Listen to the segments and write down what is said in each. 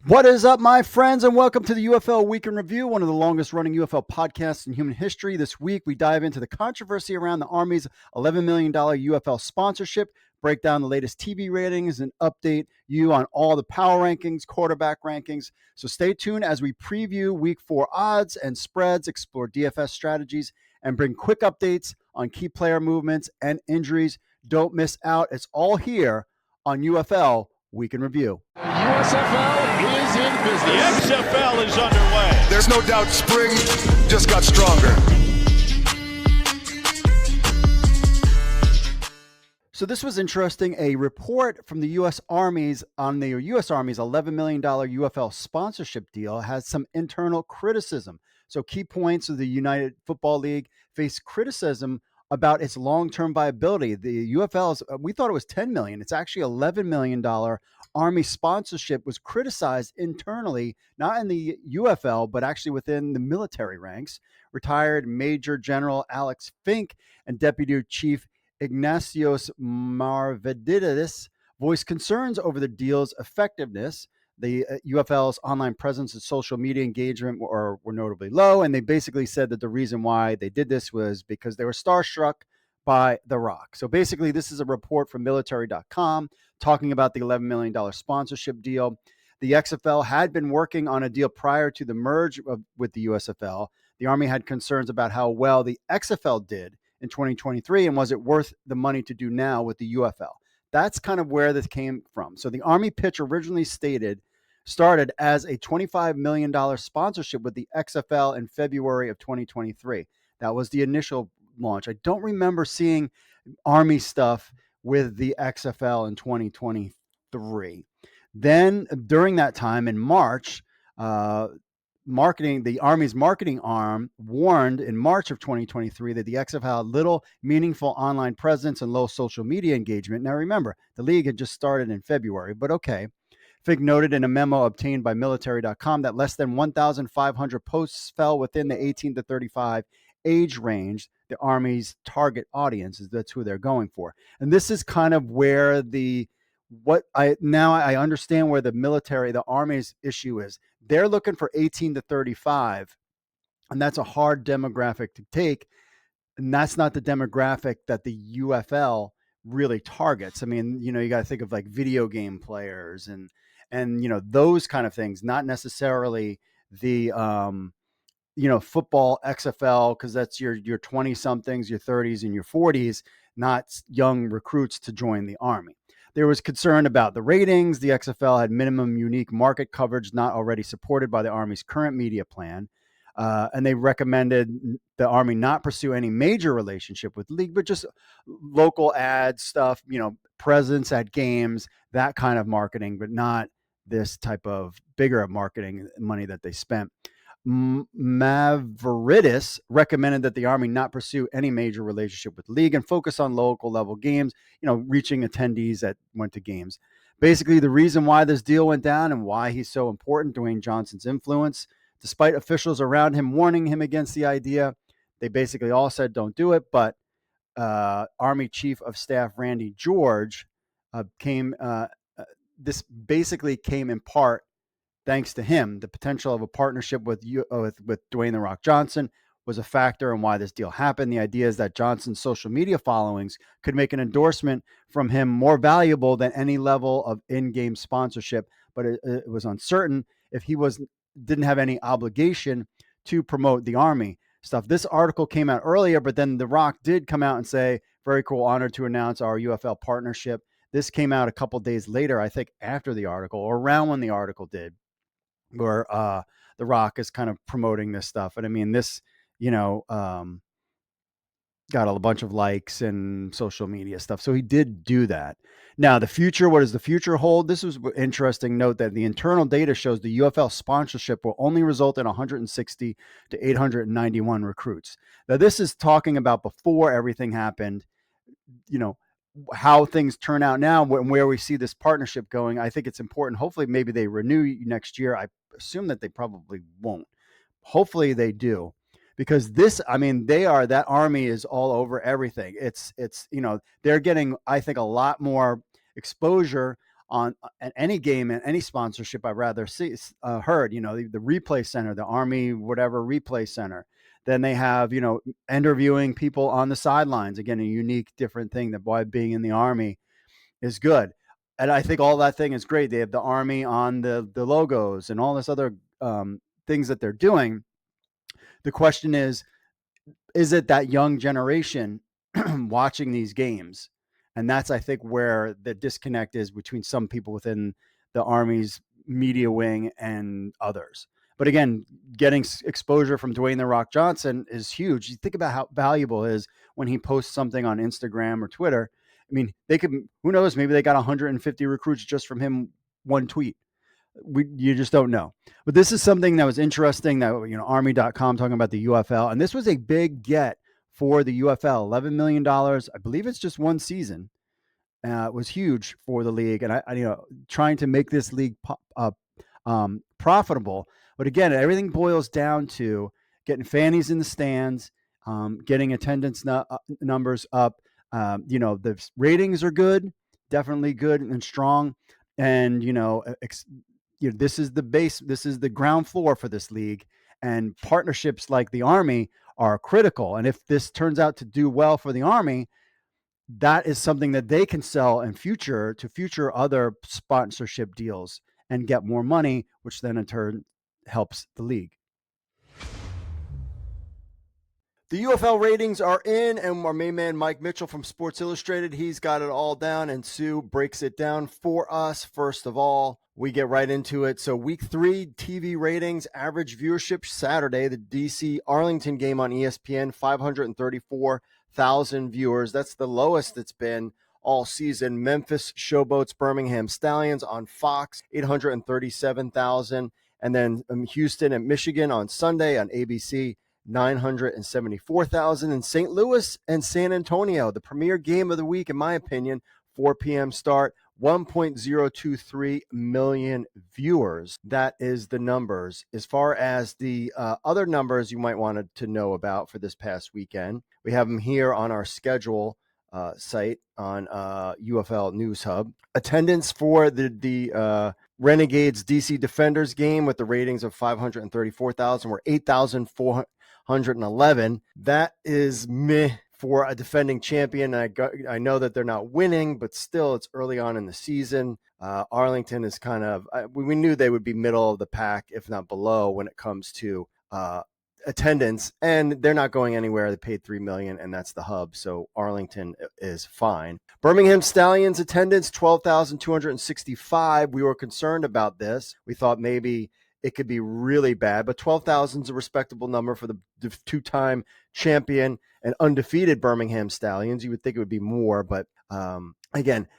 What is up, my friends, and welcome to the UFL Week in Review, one of the longest-running UFL podcasts in human history. This week, we dive into the controversy around the Army's $11 million UFL sponsorship, break down the latest TV ratings, and update you on all the power rankings, quarterback rankings. So stay tuned as we preview Week 4 odds and spreads, explore DFS strategies, and bring quick updates on key player movements and injuries. Don't miss out. It's all here on UFL Week in Review. USFL is in business. The XFL is underway. There's no doubt spring just got stronger. So this was interesting. A report from the U.S. Army's on the U.S. Army's $11 million UFL sponsorship deal has some internal criticism. So key points of the United Football League face criticism about its long-term viability. The UFL's, we thought it was $10 million. It's actually $11 million. Army sponsorship was criticized internally, not in the UFL, but actually within the military ranks. Retired Major General Alex Fink and Deputy Chief Ignatios Marvedidis voiced concerns over the deal's effectiveness. The UFL's online presence and social media engagement were notably low, and they basically said that the reason why they did this was because they were starstruck by The Rock. So basically, this is a report from military.com talking about the $11 million sponsorship deal. The XFL had been working on a deal prior to the merge with the USFL. The Army had concerns about how well the XFL did in 2023, and was it worth the money to do now with the UFL? That's kind of where this came from. So the Army pitch originally started as a $25 million sponsorship with the XFL in February of 2023. That was the initial launch. I don't remember seeing Army stuff with the XFL in 2023. Then during that time in March, the Army's marketing arm warned in March of 2023 that the XFL had little meaningful online presence and low social media engagement. Now remember, the league had just started in February, but okay. Fig noted in a memo obtained by military.com that less than 1,500 posts fell within the 18 to 35 age range, the Army's target audience. That's who they're going for. And this is kind of where I understand where the Army's issue is. They're looking for 18 to 35, and that's a hard demographic to take. And that's not the demographic that the UFL really targets. I mean, you got to think of like video game players and those kind of things, not necessarily the football XFL, because that's your 20 somethings, your 30s and your 40s, not young recruits to join the Army. There was concern about the ratings. The XFL had minimum unique market coverage not already supported by the Army's current media plan. And they recommended the Army not pursue any major relationship with the league, but just local ad stuff, presence at games, that kind of marketing, but not this type of bigger marketing money that they spent. Mavridis recommended that the Army not pursue any major relationship with the league and focus on local level games, reaching attendees that went to games. Basically, the reason why this deal went down and why he's so important, Dwayne Johnson's influence, despite officials around him warning him against the idea, they basically all said don't do it. But Army Chief of Staff Randy George this basically came in part thanks to him. The potential of a partnership with Dwayne "The Rock" Johnson was a factor in why this deal happened. The idea is that Johnson's social media followings could make an endorsement from him more valuable than any level of in-game sponsorship, but it was uncertain if he didn't have any obligation to promote the Army stuff. This article came out earlier, but then The Rock did come out and say, very cool, honored to announce our UFL partnership. This came out a couple days later, I think after the article, or around when the article did, where The Rock is kind of promoting this stuff. And I mean, this, got a bunch of likes and social media stuff. So he did do that. Now, the future, what does the future hold? This was an interesting note that the internal data shows the UFL sponsorship will only result in 160 to 891 recruits. Now, this is talking about before everything happened, how things turn out now and where we see this partnership going. I think it's important. Hopefully, maybe they renew next year. I assume that they probably won't. Hopefully they do. Because that Army is all over everything. It's they're getting, I think, a lot more exposure at any game and any sponsorship I've rather heard, the replay center, the Army, whatever replay center. Then they have, interviewing people on the sidelines. Again, a unique, different thing that why being in the Army is good. And I think all that thing is great. They have the Army on the logos and all this other things that they're doing. The question is it that young generation watching these games? And that's, I think, where the disconnect is between some people within the Army's media wing and others. But again, getting exposure from Dwayne "The Rock" Johnson is huge. You think about how valuable it is when he posts something on Instagram or Twitter. I mean, they could, who knows, maybe they got 150 recruits just from him, one tweet. You just don't know. But this is something that was interesting that, Army.com talking about the UFL. And this was a big get for the UFL, $11 million. I believe it's just one season. It was huge for the league. And I trying to make this league profitable. But again, everything boils down to getting fannies in the stands, getting attendance numbers up. The ratings are good, definitely good and strong. And, this is the base. This is the ground floor for this league, and partnerships like the Army are critical. And if this turns out to do well for the Army, that is something that they can sell in future other sponsorship deals and get more money, which then in turn helps the league. The UFL ratings are in, and our main man, Mike Mitchell from Sports Illustrated, he's got it all down, and Sue breaks it down for us. First of all, we get right into it. So week 3 TV ratings, average viewership Saturday, the DC Arlington game on ESPN, 534,000 viewers. That's the lowest it's been all season. Memphis Showboats Birmingham Stallions on Fox, 837,000. And then Houston and Michigan on Sunday on ABC, 974,000. In St. Louis and San Antonio, the premier game of the week, in my opinion, 4 p.m. start, 1.023 million viewers. That is the numbers. As far as the other numbers you might want to know about for this past weekend, we have them here on our schedule site on UFL News Hub. Attendance for the Renegades DC Defenders game with the ratings of 534,000 were 8,411. That is meh for a defending champion. I know that they're not winning, but still it's early on in the season. Arlington is kind of, we knew they would be middle of the pack, if not below, when it comes to attendance, and they're not going anywhere. They paid $3 million, and that's the hub. So Arlington is fine. Birmingham Stallions attendance, 12,265. We were concerned about this. We thought maybe it could be really bad, but 12,000 is a respectable number for the two-time champion and undefeated Birmingham Stallions. You would think it would be more, but again,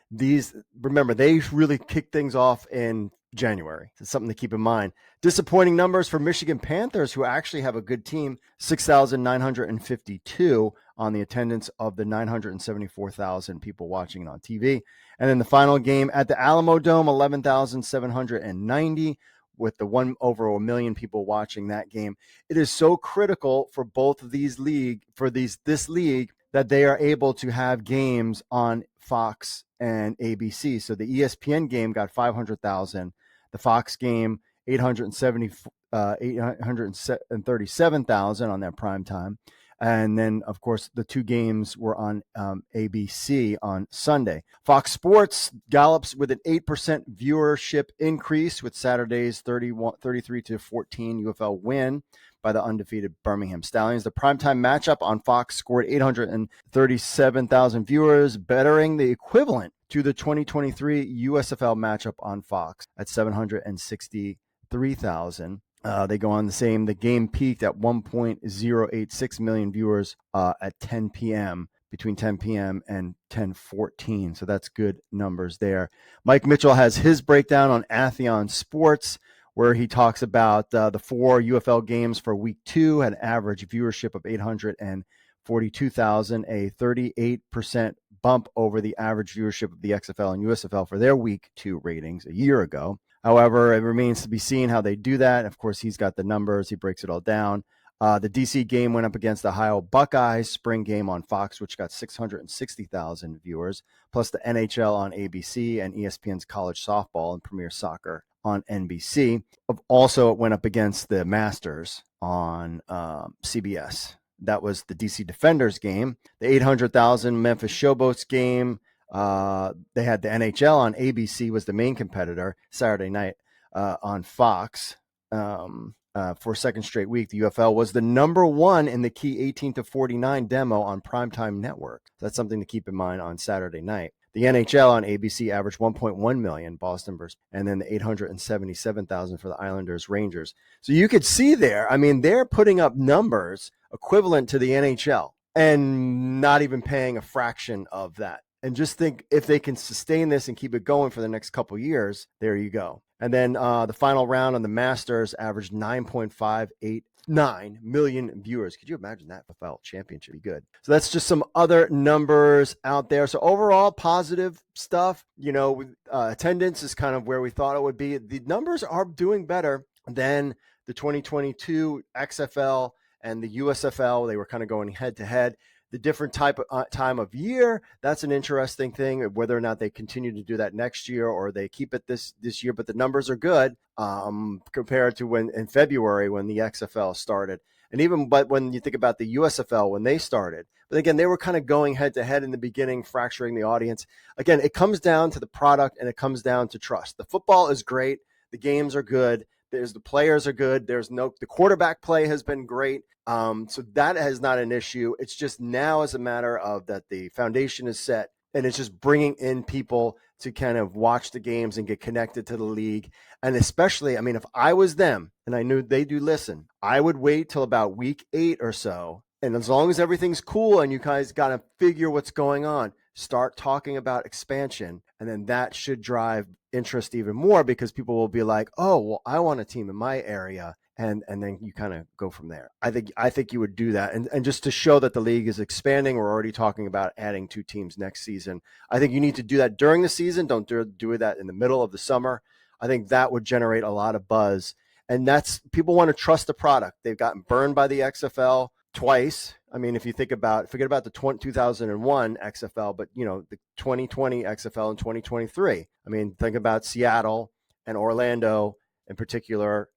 remember, they really kicked things off in January. It's something to keep in mind. Disappointing numbers for Michigan Panthers, who actually have a good team, 6,952 on the attendance of the 974,000 people watching it on TV. And then the final game at the Alamo Dome, 11,790 with the over 1 million people watching that game. It is so critical for both of these this league that they are able to have games on Fox and ABC. So the ESPN game got 500,000. The Fox game, 837,000 on their prime time. And then, of course, the two games were on ABC on Sunday. Fox Sports gallops with an 8% viewership increase with Saturday's 33-14 UFL win by the undefeated Birmingham Stallions. The primetime matchup on Fox scored 837,000 viewers, bettering the equivalent to the 2023 USFL matchup on Fox at 763,000. They go on the game peaked at 1.086 million viewers at 10 p.m., between 10 p.m. and 10:14. So that's good numbers there. Mike Mitchell has his breakdown on Atheon Sports, where he talks about the 4 UFL games for week 2 had average viewership of 842,000, a 38% bump over the average viewership of the XFL and USFL for their week 2 ratings a year ago. However, it remains to be seen how they do that. Of course, he's got the numbers. He breaks it all down. The DC game went up against the Ohio Buckeyes spring game on Fox, which got 660,000 viewers, plus the NHL on ABC and ESPN's college softball and Premier Soccer on NBC. Also, it went up against the Masters on CBS. That was the DC Defenders game. The 800,000 Memphis Showboats game. They had the NHL on ABC was the main competitor Saturday night on Fox. For a second straight week, the UFL was the number one in the key 18 to 49 demo on Primetime Network. So that's something to keep in mind on Saturday night. The NHL on ABC averaged 1.1 million, Boston versus, and then the 877,000 for the Islanders Rangers. So you could see there, I mean, they're putting up numbers equivalent to the NHL and not even paying a fraction of that. And just think if they can sustain this and keep it going for the next couple of years, there you go. And then the final round on the Masters averaged 9.589 million viewers. Could you imagine that? UFL championship be good. So that's just some other numbers out there. So overall, positive stuff. You know, attendance is kind of where we thought it would be. The numbers are doing better than the 2022 XFL and the USFL. They were kind of going head to head. The different time of year, that's an interesting thing, whether or not they continue to do that next year or they keep it this year. But the numbers are good compared to when in February when the XFL started. But when you think about the USFL, when they started, but again, they were kind of going head to head in the beginning, fracturing the audience. Again, it comes down to the product and it comes down to trust. The football is great. The games are good. The players are good. The quarterback play has been great. So that is not an issue. It's just now as a matter of that the foundation is set and it's just bringing in people to kind of watch the games and get connected to the league. And especially, I mean, if I was them and I knew they do listen, I would wait till about week 8 or so. And as long as everything's cool and you guys got to figure what's going on, start talking about expansion. And then that should drive interest even more because people will be like, oh, well, I want a team in my area. And then you kind of go from there. I think you would do that. And just to show that the league is expanding, we're already talking about adding 2 teams next season. I think you need to do that during the season. Don't do that in the middle of the summer. I think that would generate a lot of buzz. And people want to trust the product. They've gotten burned by the XFL twice. I mean, if you forget about the 2001 XFL, but the 2020 XFL and 2023. I mean, think about Seattle and Orlando in particular.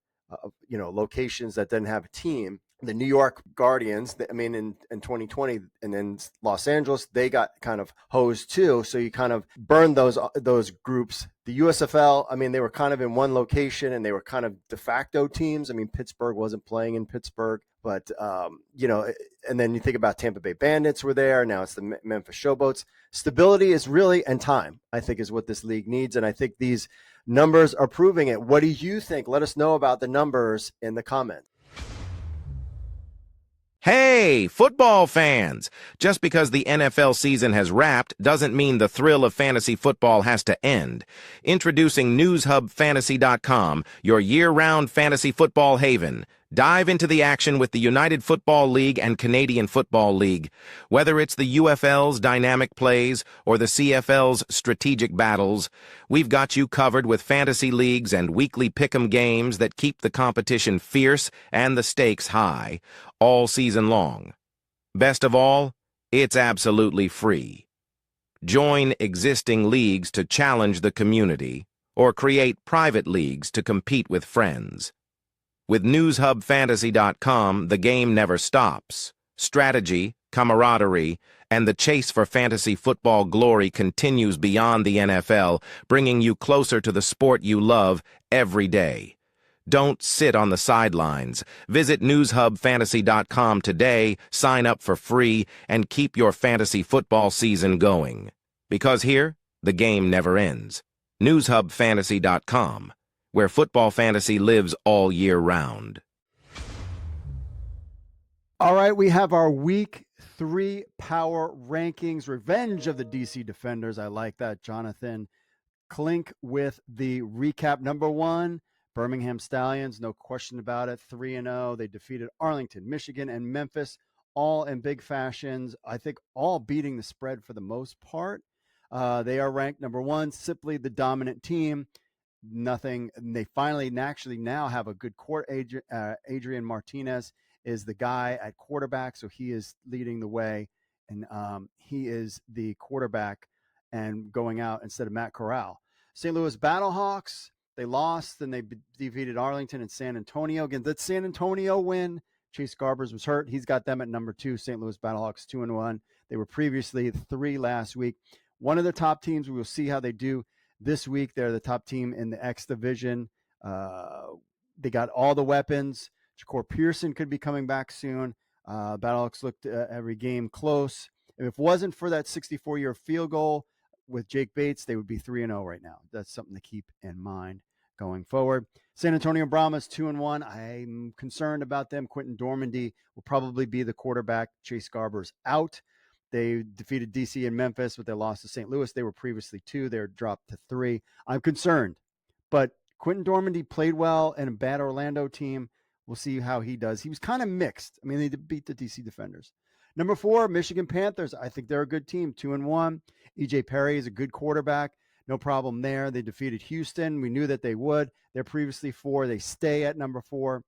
Locations that didn't have a team. The New York Guardians, in 2020, and then Los Angeles, they got kind of hosed too. So you kind of burned those groups. The USFL, I mean, they were kind of in one location and they were kind of de facto teams. I mean, Pittsburgh wasn't playing in Pittsburgh, but, and then you think about Tampa Bay Bandits were there. Now it's the Memphis Showboats. Stability is really, and time, I think, is what this league needs. And I think these numbers are proving it. What do you think? Let us know about the numbers in the comments. Hey, football fans! Just because the NFL season has wrapped doesn't mean the thrill of fantasy football has to end. Introducing NewsHubFantasy.com, your year-round fantasy football haven. Dive into the action with the United Football League and Canadian Football League. Whether it's the UFL's dynamic plays or the CFL's strategic battles, we've got you covered with fantasy leagues and weekly pick'em games that keep the competition fierce and the stakes high, all season long. Best of all, it's absolutely free. Join existing leagues to challenge the community, or create private leagues to compete with friends. With NewsHubFantasy.com, the game never stops. Strategy, camaraderie, and the chase for fantasy football glory continues beyond the NFL, bringing you closer to the sport you love every day. Don't sit on the sidelines. Visit NewsHubFantasy.com today, sign up for free, and keep your fantasy football season going. Because here, the game never ends. NewsHubFantasy.com, where football fantasy lives all year round. All right, we have our Week 3 Power Rankings, Revenge of the DC Defenders. I like that, Jonathan. Clink with the recap. Number 1, Birmingham Stallions, no question about it, 3-0. They defeated Arlington, Michigan, and Memphis, all in big fashions. I think all beating the spread for the most part. They are ranked number 1, simply the dominant team. Nothing. And they finally actually now have a good court. Adrian Martinez is the guy at quarterback. So he is leading the way, and he is the quarterback and going out instead of Matt Corral. St. Louis Battlehawks, they lost, and they defeated Arlington and San Antonio. Again, that San Antonio win, Chase Garbers was hurt. He's got them at number 2. St. Louis Battlehawks 2-1. They were previously 3 last week. One of the top teams. We will see how they do this week. They're the top team in the X division. They got all the weapons. Jahcour Pearson could be coming back soon. Battlehawks looked every game close. If it wasn't for that 64-yard field goal with Jake Bates, they would be 3-0 right now. That's something to keep in mind going forward. San Antonio Brahmas 2-1. I'm concerned about them. Quentin Dormandy will probably be the quarterback. Chase Garber's out. They defeated DC and Memphis, but they lost to St. Louis. They were previously 2. They're dropped to 3. I'm concerned, but Quentin Dormandy played well in a bad Orlando team. We'll see how he does. He was kind of mixed. I mean, they beat the DC Defenders. Number 4, Michigan Panthers. I think they're a good team, 2-1. EJ Perry is a good quarterback. No problem there. They defeated Houston. We knew that they would. They're previously 4. They stay at number 4.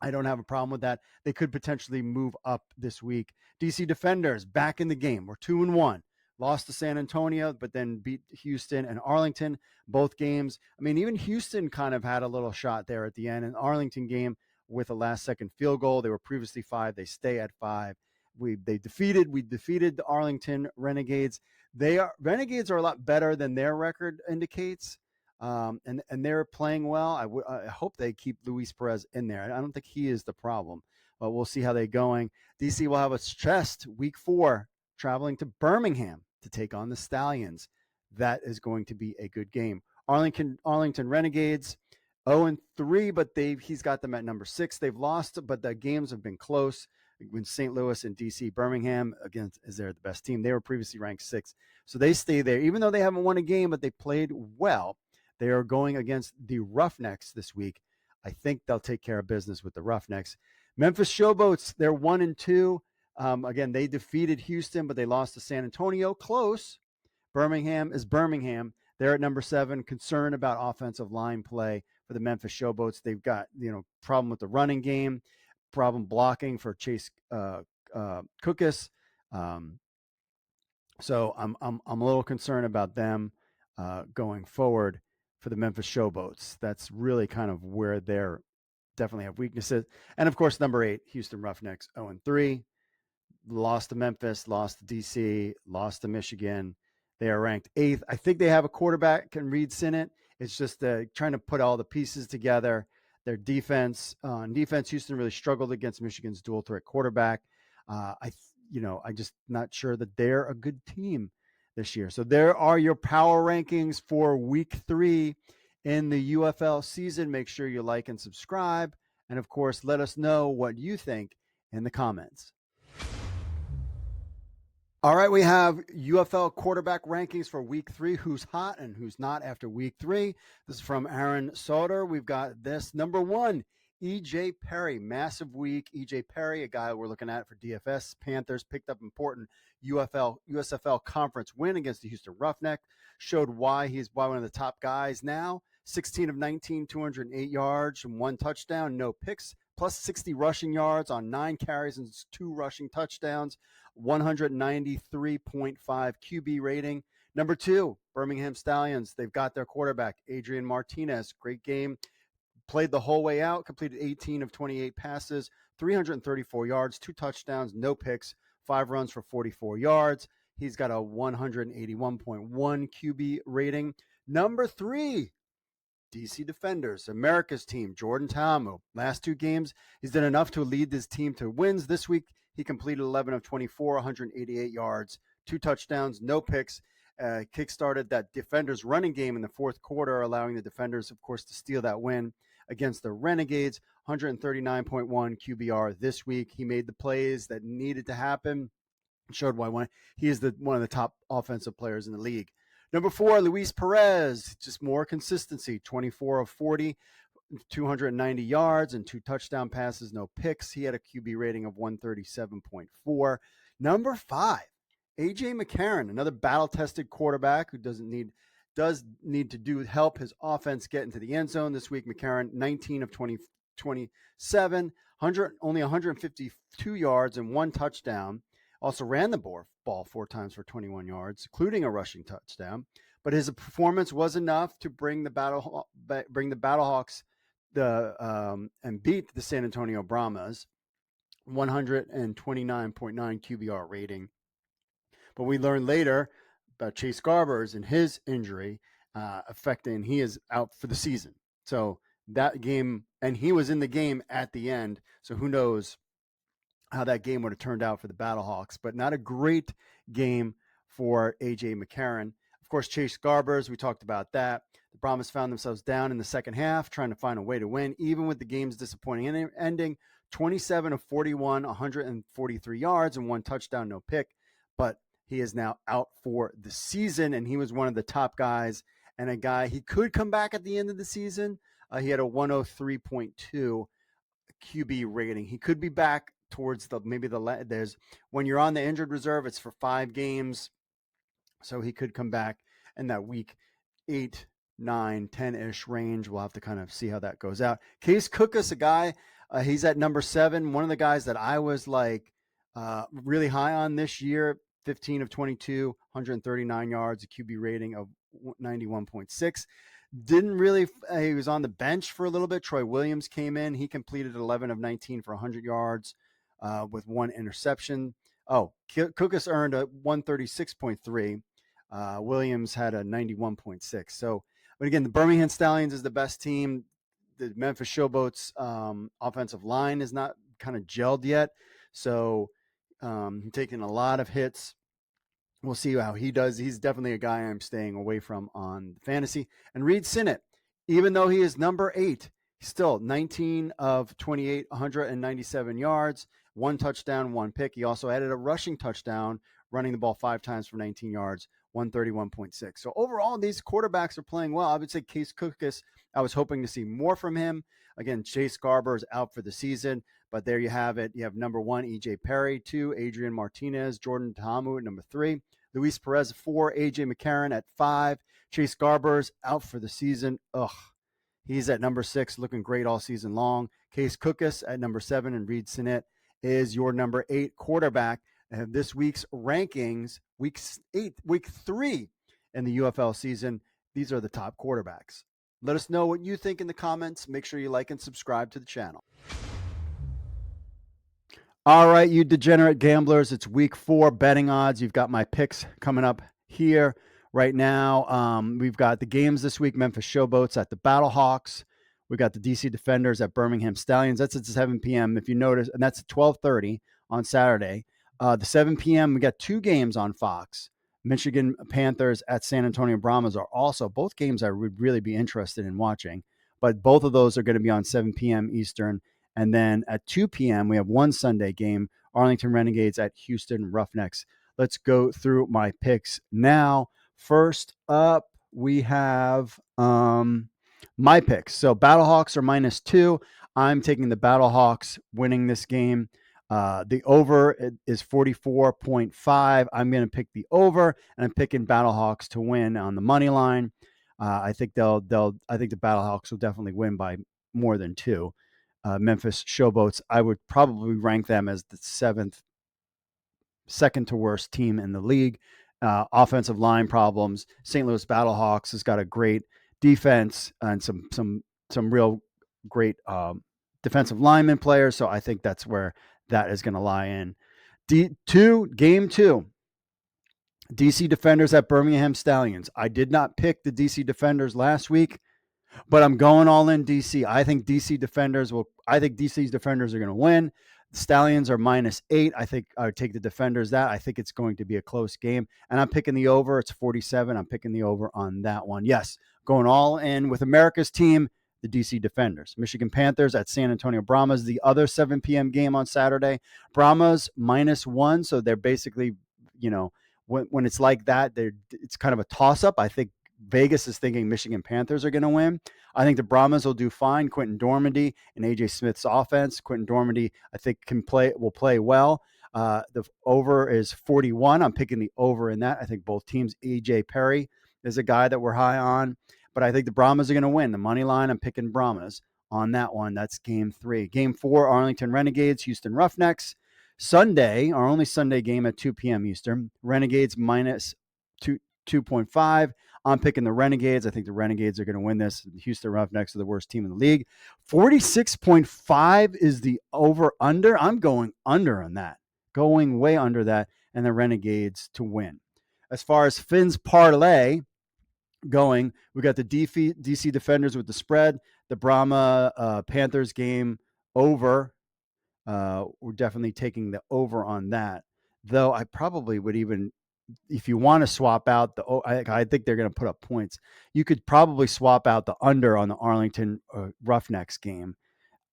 I don't have a problem with that. They could potentially move up this week. DC Defenders back in the game. We're 2-1. Lost to San Antonio, but then beat Houston and Arlington, both games. I mean, even Houston kind of had a little shot there at the end. An Arlington game with a last-second field goal. They were previously 5. They stay at 5. We defeated the Arlington Renegades. Renegades are a lot better than their record indicates, and they're playing well. I hope they keep Luis Perez in there. I don't think he is the problem, but we'll see how they're going. DC will have a test week 4, traveling to Birmingham to take on the Stallions. That is going to be a good game. Arlington Renegades 0-3, but he's got them at number 6. They've lost, but the games have been close. When St. Louis and DC, Birmingham, again, is they're the best team. They were previously ranked 6. So they stay there. Even though they haven't won a game, but they played well, they are going against the Roughnecks this week. I think they'll take care of business with the Roughnecks. Memphis Showboats, they're 1-2. Again, they defeated Houston, but they lost to San Antonio. Close. Birmingham is Birmingham. They're at number 7. Concerned about offensive line play for the Memphis Showboats. They've got, problem with the running game, problem blocking for Chase Cookus. So I'm a little concerned about them going forward for the Memphis Showboats. That's really kind of where they're definitely have weaknesses. And of course, number 8, Houston Roughnecks 0-3. Lost to Memphis, lost to DC, lost to Michigan. They are ranked 8th. I think they have a quarterback, can Reed Sinnott. It's just trying to put all the pieces together. Their defense, on defense, Houston really struggled against Michigan's dual threat quarterback. I just not sure that they're a good team this year. So there are your power rankings for week 3 in the UFL season. Make sure you like and subscribe. And of course, let us know what you think in the comments. All right, we have UFL quarterback rankings for week 3. Who's hot and who's not after week 3. This is from Aaron Sauter. We've got this. Number 1, EJ Perry. Massive week. EJ Perry, a guy we're looking at for DFS. Panthers picked up important USFL conference win against the Houston Roughneck. Showed why he's one of the top guys now. 16 of 19, 208 yards and 1 touchdown, no picks. Plus 60 rushing yards on 9 carries and 2 rushing touchdowns. 193.5 QB rating. Number 2, Birmingham Stallions. They've got their quarterback, Adrian Martinez. Great game. Played the whole way out. Completed 18 of 28 passes. 334 yards, 2 touchdowns, no picks. 5 runs for 44 yards. He's got a 181.1 QB rating. Number 3, DC Defenders, America's team, Jordan Talmo. Last 2 games, he's done enough to lead this team to wins. This week, he completed 11 of 24, 188 yards, 2 touchdowns, no picks. Kickstarted that Defenders running game in the 4th quarter, allowing the Defenders, of course, to steal that win against the Renegades. 139.1 QBR this week. He made the plays that needed to happen. Showed why he is one of the top offensive players in the league. Number 4, Luis Perez. Just more consistency. 24 of 40. 290 yards and 2 touchdown passes, no picks. He had a QB rating of 137.4. Number 5, AJ McCarron, another battle-tested quarterback who does need to help his offense get into the end zone. This week, McCarron, 19 of 27, only 152 yards and 1 touchdown. Also ran the ball 4 times for 21 yards, including a rushing touchdown. But his performance was enough to bring the Battlehawks and beat the San Antonio Brahmas, 129.9 QBR rating. But we learned later about Chase Garbers and his injury affecting. He is out for the season. So that game, and he was in the game at the end. So who knows how that game would have turned out for the Battlehawks. But not a great game for A.J. McCarron. Of course, Chase Garbers, we talked about that. The Brahmas found themselves down in the second half, trying to find a way to win, even with the game's disappointing ending. 27 of 41, 143 yards, and 1 touchdown, no pick. But he is now out for the season, and he was one of the top guys, and a guy he could come back at the end of the season. He had a 103.2 QB rating. He could be back towards there's when you're on the injured reserve, it's for 5 games. So he could come back in that week 8, 9, 10-ish range. We'll have to kind of see how that goes out. Case Cookus, a guy, he's at number 7. One of the guys that I was like really high on this year, 15 of 22, 139 yards, a QB rating of 91.6. Didn't really, he was on the bench for a little bit. Troy Williams came in. He completed 11 of 19 for 100 yards with 1 interception. Oh, Cookus earned a 136.3. Williams had a 91.6. So, but again, the Birmingham Stallions is the best team. The Memphis Showboats offensive line is not kind of gelled yet. So he's taking a lot of hits. We'll see how he does. He's definitely a guy I'm staying away from on fantasy. And Reed Sinnett, even though he is number 8, he's still 19 of 28, 197 yards, 1 touchdown, 1 pick. He also added a rushing touchdown, running the ball 5 times for 19 yards, 131.6. So overall, these quarterbacks are playing well. I would say Case Cookus, I was hoping to see more from him. Again, Chase Garber is out for the season, but there you have it. You have number 1, E.J. Perry, 2, Adrian Martinez, Jordan Tahamu at number 3, Luis Perez at 4, A.J. McCarron at 5, Chase Garber's out for the season. He's at number 6, looking great all season long. Case Cookus at number 7, and Reed Sinnett is your number 8 quarterback. And this week's rankings, week 3 in the UFL season, these are the top quarterbacks. Let us know what you think in the comments. Make sure you like and subscribe to the channel. All right, you degenerate gamblers, it's week 4 betting odds. You've got my picks coming up here right now. We've got the games this week: Memphis Showboats at the Battlehawks. We got the DC Defenders at Birmingham Stallions. That's at 7 p.m. if you notice, and that's at 12:30 on Saturday. The 7 p.m. we got 2 games on Fox. Michigan Panthers at San Antonio Brahmas are also both games I would really be interested in watching, but both of those are going to be on 7 p.m. Eastern. And then at 2 p.m., we have one Sunday game, Arlington Renegades at Houston Roughnecks. Let's go through my picks now. First up, we have my picks. So Battlehawks are -2. I'm taking the Battlehawks winning this game. The over is 44.5. I'm going to pick the over, and I'm picking Battlehawks to win on the money line. I think I think the Battlehawks will definitely win by more than 2. Memphis Showboats, I would probably rank them as the 7th, second to worst team in the league. Offensive line problems. St. Louis Battlehawks has got a great defense and some real great defensive lineman players. So I think that's where that is going to lie in. Game 2. DC Defenders at Birmingham Stallions. I did not pick the DC Defenders last week, but I'm going all in DC. I think DC's Defenders are going to win. The Stallions are -8. I think I would take the Defenders. I think it's going to be a close game, and I'm picking the over. It's 47. I'm picking the over on that one. Yes, going all in with America's team, the DC Defenders. Michigan Panthers at San Antonio Brahmas, the other 7 p.m. game on Saturday. Brahmas -1, so they're basically, when it's like that, it's kind of a toss-up. I think Vegas is thinking Michigan Panthers are going to win. I think the Brahmas will do fine. Quentin Dormady and A.J. Smith's offense. Quentin Dormady, I think, will play well. The over is 41. I'm picking the over in that. I think both teams. E.J. Perry is a guy that we're high on, but I think the Brahmas are going to win. The money line, I'm picking Brahmas on that one. That's game 3. Game 4, Arlington Renegades, Houston Roughnecks. Sunday, our only Sunday game at 2 p.m. Eastern. Renegades minus 2.5. I'm picking the Renegades. I think the Renegades are going to win this. The Houston Roughnecks are the worst team in the league. 46.5 is the over-under. I'm going under on that. Going way under that, and the Renegades to win. As far as Finn's parlay going, we got the DC Defenders with the spread, the Brahma Panthers game over. We're definitely taking the over on that, though I probably would even, if you want to swap out I think they're going to put up points. You could probably swap out the under on the Arlington Roughnecks game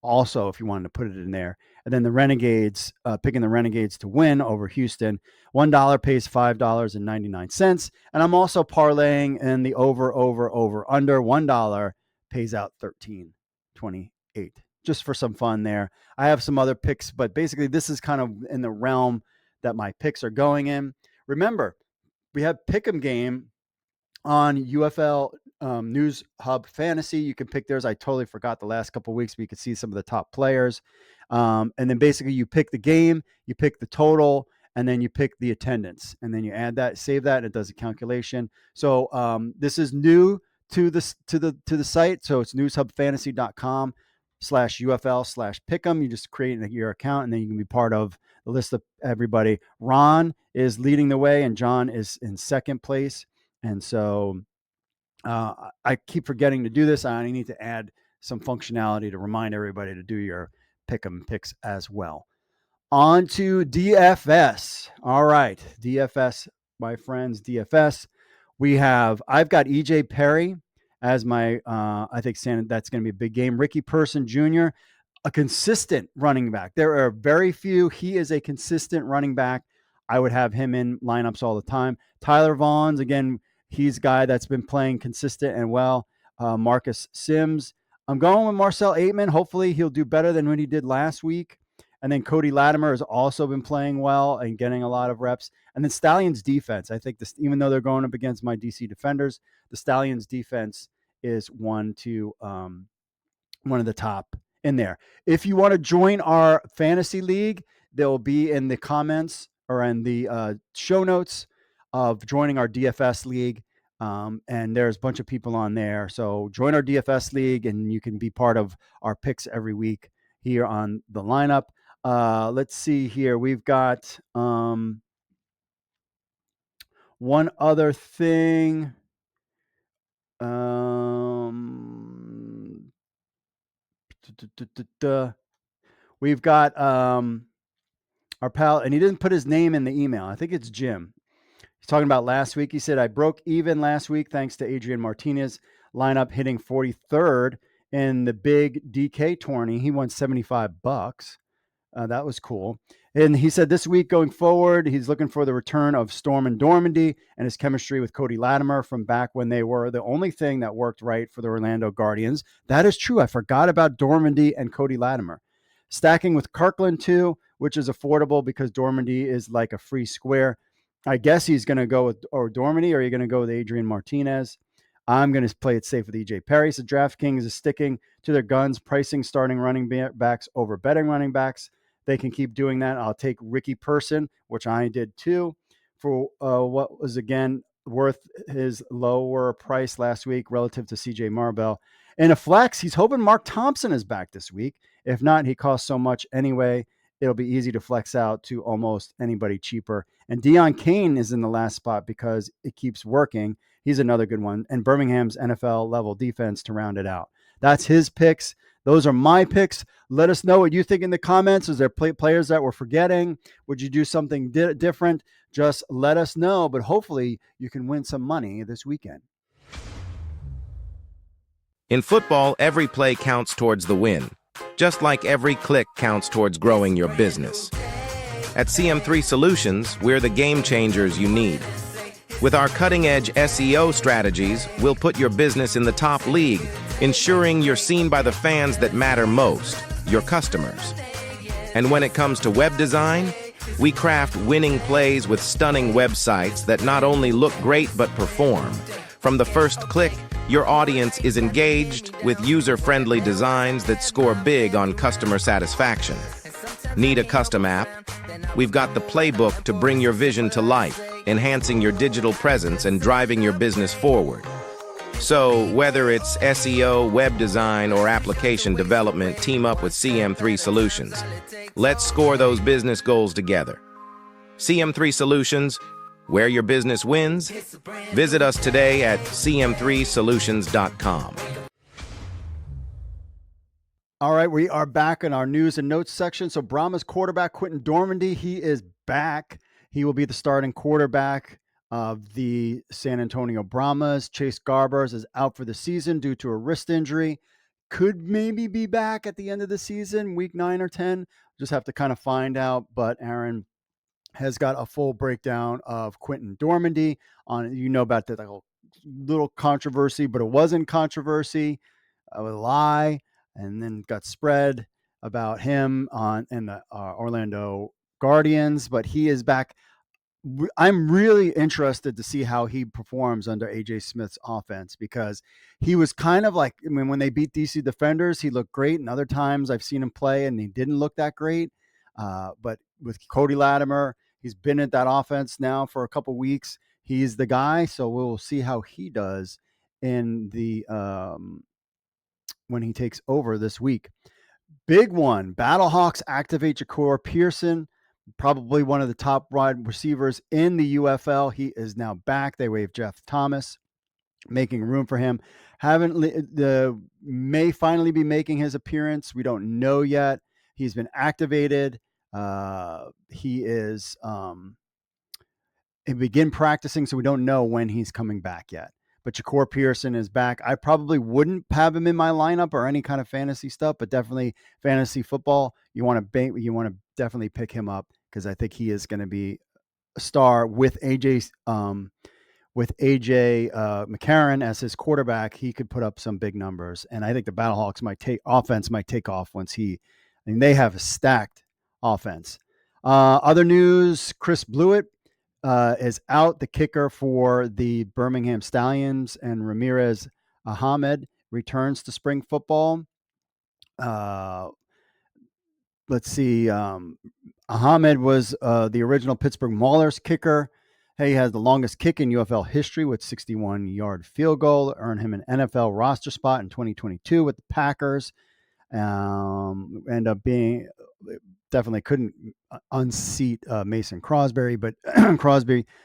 also, if you wanted to put it in there. And then the Renegades, picking the Renegades to win over Houston. $1 pays $5.99. And I'm also parlaying in the over, under. $1 pays out $13.28. Just for some fun there. I have some other picks, but basically this is kind of in the realm that my picks are going in. Remember, we have Pick'em game on UFL News Hub Fantasy. You can pick theirs. I totally forgot the last couple of weeks, but you could see some of the top players. And then basically you pick the game, you pick the total, and then you pick the attendance. And then you add that, save that, and it does a calculation. So this is new to the site. So it's newshubfantasy.com/UFL/Pick'em. You just create your account, and then you can be part of the list of everybody. Ron is leading the way, and John is in second place. And so I keep forgetting to do this. I need to add some functionality to remind everybody to do your Pick'em picks as well. On to DFS. All right, DFS, my friends, DFS. I've got EJ Perry as my, I think that's going to be a big game. Ricky Pearson Jr., a consistent running back. There are very few. He is a consistent running back. I would have him in lineups all the time. Tyler Vaughn's, again, he's a guy that's been playing consistent and well. Marcus Sims. I'm going with Marcel Aitman. Hopefully he'll do better than what he did last week. And then Cody Latimer has also been playing well and getting a lot of reps. And then Stallions defense. I think even though they're going up against my DC Defenders, the Stallions defense is one of the top in there. If you want to join our fantasy league, they'll be in the comments or in the show notes of joining our DFS league. And there's a bunch of people on there. So join our DFS league and you can be part of our picks every week here on the lineup. Let's see here. We've got one other thing. We've got our pal, and he didn't put his name in the email. I think it's Jim. He's talking about last week. He said, I broke even last week thanks to Adrian Martinez lineup hitting 43rd in the big DK tourney. He won $75. That was cool. And he said this week going forward, he's looking for the return of Storm and Dormandy and his chemistry with Cody Latimer from back when they were the only thing that worked right for the Orlando Guardians. That is true. I forgot about Dormandy and Cody Latimer. Stacking with Kirkland too, which is affordable because Dormandy is like a free square. I guess he's going to go with Dormandy, or are you going to go with Adrian Martinez? I'm going to play it safe with EJ Perry. So DraftKings is sticking to their guns, pricing starting running backs over betting running backs. They can keep doing that. I'll take Ricky Pearson, which I did too, for what was, again, worth his lower price last week relative to CJ Marbell. In a flex, he's hoping Mark Thompson is back this week. If not, he costs so much anyway. It'll be easy to flex out to almost anybody cheaper. And Deion Kane is in the last spot because it keeps working. He's another good one. And Birmingham's NFL level defense to round it out. That's his picks. Those are my picks. Let us know what you think in the comments. Is there players that we're forgetting? Would you do something different? Just let us know. But hopefully you can win some money this weekend. In football, every play counts towards the win, just like every click counts towards growing your business. At CM3 Solutions, we're the game changers you need. With our cutting-edge SEO strategies, we'll put your business in the top league, ensuring you're seen by the fans that matter most, your customers. And when it comes to web design, we craft winning plays with stunning websites that not only look great but perform. From the first click, your audience is engaged with user-friendly designs that score big on customer satisfaction. Need a custom app? We've got the playbook to bring your vision to life, enhancing your digital presence and driving your business forward. So, whether it's SEO, web design, or application development, team up with CM3 Solutions. Let's score those business goals together. CM3 Solutions, where your business wins. Visit us today at cm3solutions.com. All right, we are back in our news and notes section. So Brahmas quarterback Quinton Dormandy, he is back. He will be the starting quarterback of the San Antonio Brahmas. Chase Garbers is out for the season due to a wrist injury. Could maybe be back at the end of the season, week 9 or 10. Just have to kind of find out. But Aaron has got a full breakdown of Quinton Dormandy on, about the whole little controversy, but it wasn't controversy, a lie, and then got spread about him in the Orlando Guardians. But he is back. I'm really interested to see how he performs under AJ Smith's offense, because he was kind of like, when they beat DC Defenders, he looked great. And other times I've seen him play and he didn't look that great. But with Cody Latimer, he's been at that offense now for a couple weeks. He's the guy. So we'll see how he does in the when he takes over this week. Big one. Battlehawks activate Jahcour Pearson, probably one of the top wide receivers in the UFL. He is now back. They waived Jeff Thomas, making room for him. May finally be making his appearance. We don't know yet. He's been activated. He is he began practicing, so we don't know when he's coming back yet. But Jahcour Pearson is back. I probably wouldn't have him in my lineup or any kind of fantasy stuff, but definitely fantasy football. You want to definitely pick him up, because I think he is going to be a star with AJ McCarron as his quarterback. He could put up some big numbers, and I think the Battlehawks offense might take off once they have a stacked offense. Other news: Chris Blewett is out, the kicker for the Birmingham Stallions, and Ramiz Ahmed returns to spring football. Let's see. Ahmed was the original Pittsburgh Maulers kicker. He has the longest kick in UFL history with 61-yard field goal, earned him an NFL roster spot in 2022 with the Packers. End up being definitely couldn't unseat Mason Crosby, but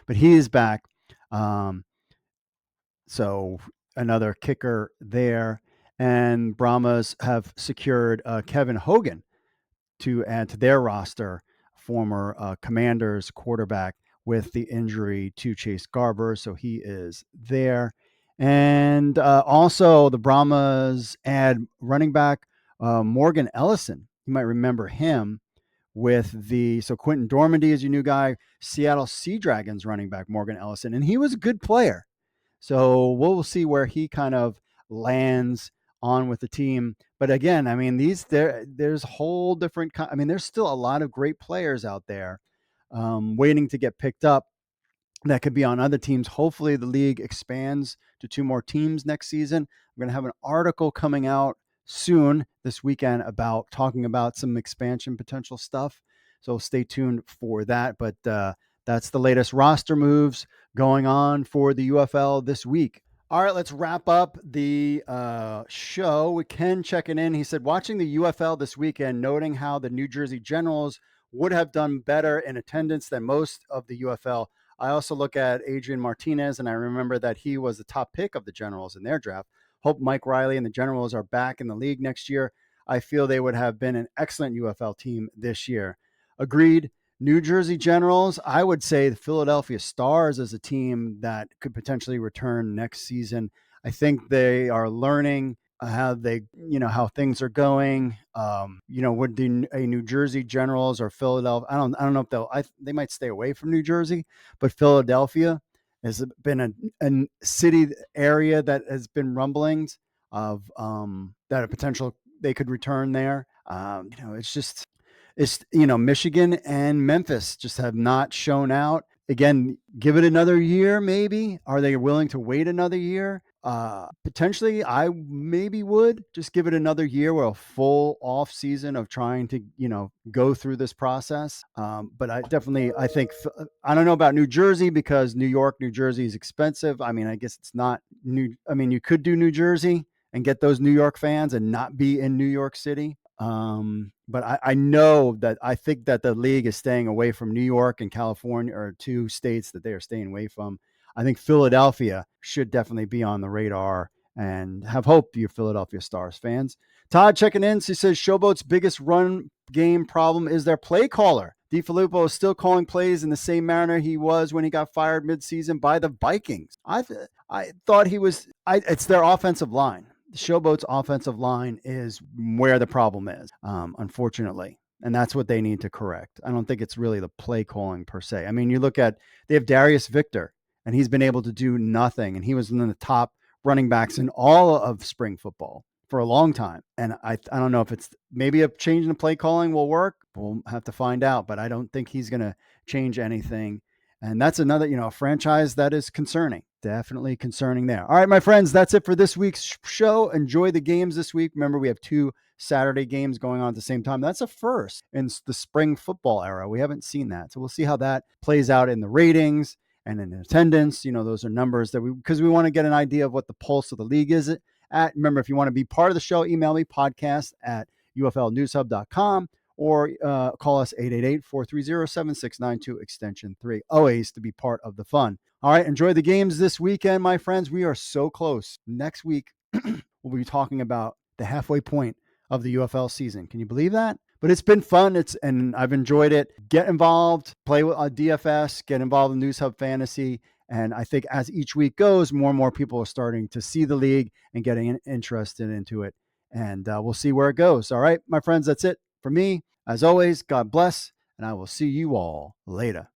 he is back. So another kicker there, and Brahmas have secured Kevin Hogan to add to their roster, former Commanders quarterback with the injury to Chase Garber. So he is there. And also the Brahmas add running back Morgan Ellison. You might remember him with so Quinton Dormandy is your new guy, Seattle Sea Dragons running back Morgan Ellison. And he was a good player. So we'll see where he kind of lands on with the team. But again, I mean, there's whole different, there's still a lot of great players out there waiting to get picked up that could be on other teams. Hopefully the league expands to 2 more teams next season. I'm going to have an article coming out soon this weekend talking about some expansion potential stuff. So stay tuned for that. But that's the latest roster moves going on for the UFL this week. All right, let's wrap up the show with Ken checking in. He said, watching the UFL this weekend, noting how the New Jersey Generals would have done better in attendance than most of the UFL. I also look at Adrian Martinez, and I remember that he was the top pick of the Generals in their draft. Hope Mike Riley and the Generals are back in the league next year. I feel they would have been an excellent UFL team this year. Agreed. New Jersey Generals, I would say the Philadelphia Stars is a team that could potentially return next season. I think they are learning how things are going. Would a New Jersey Generals or Philadelphia, I don't know if they might stay away from New Jersey, but Philadelphia has been a city area that has been rumblings of that a potential they could return there. It's Michigan and Memphis just have not shown out. again, give it another year, maybe. Are they willing to wait another year? Potentially, I maybe would just give it another year or a full off season of trying to, go through this process. But I think, I don't know about New Jersey because New York, New Jersey is expensive. I mean, I guess it's not new. I mean, you could do New Jersey and get those New York fans and not be in New York City. But I know that I think that the league is staying away from New York and California are two states that they are staying away from. I think Philadelphia should definitely be on the radar and have hope, you Philadelphia Stars fans. Todd checking in. He says Showboat's biggest run game problem is their play caller. DeFilippo is still calling plays in the same manner he was when he got fired midseason by the Vikings. I thought he was. It's their offensive line. The Showboat's offensive line is where the problem is, unfortunately. And that's what they need to correct. I don't think it's really the play calling per se. I mean, you look at, they have Darius Victor, and he's been able to do nothing. And he was one of the top running backs in all of spring football for a long time. And I don't know if it's maybe a change in the play calling will work. We'll have to find out, but I don't think he's going to change anything. And that's another, franchise that is concerning. Definitely concerning there. All right, my friends, that's it for this week's show. Enjoy the games this week. Remember, we have 2 Saturday games going on at the same time. That's a first in the spring football era. We haven't seen that. So we'll see how that plays out in the ratings and in attendance. Those are numbers that because we want to get an idea of what the pulse of the league is at. Remember, if you want to be part of the show, email me podcast@uflnewshub.com or call us 888-430-7692 extension 3. Always to be part of the fun. All right, enjoy the games this weekend, my friends. We are so close. Next week, we'll be talking about the halfway point of the UFL season. Can you believe that? But it's been fun. And I've enjoyed it. Get involved, play with DFS, get involved in News Hub Fantasy. And I think as each week goes, more and more people are starting to see the league and getting interested into it. And we'll see where it goes. All right, my friends, that's it for me. As always, God bless, and I will see you all later.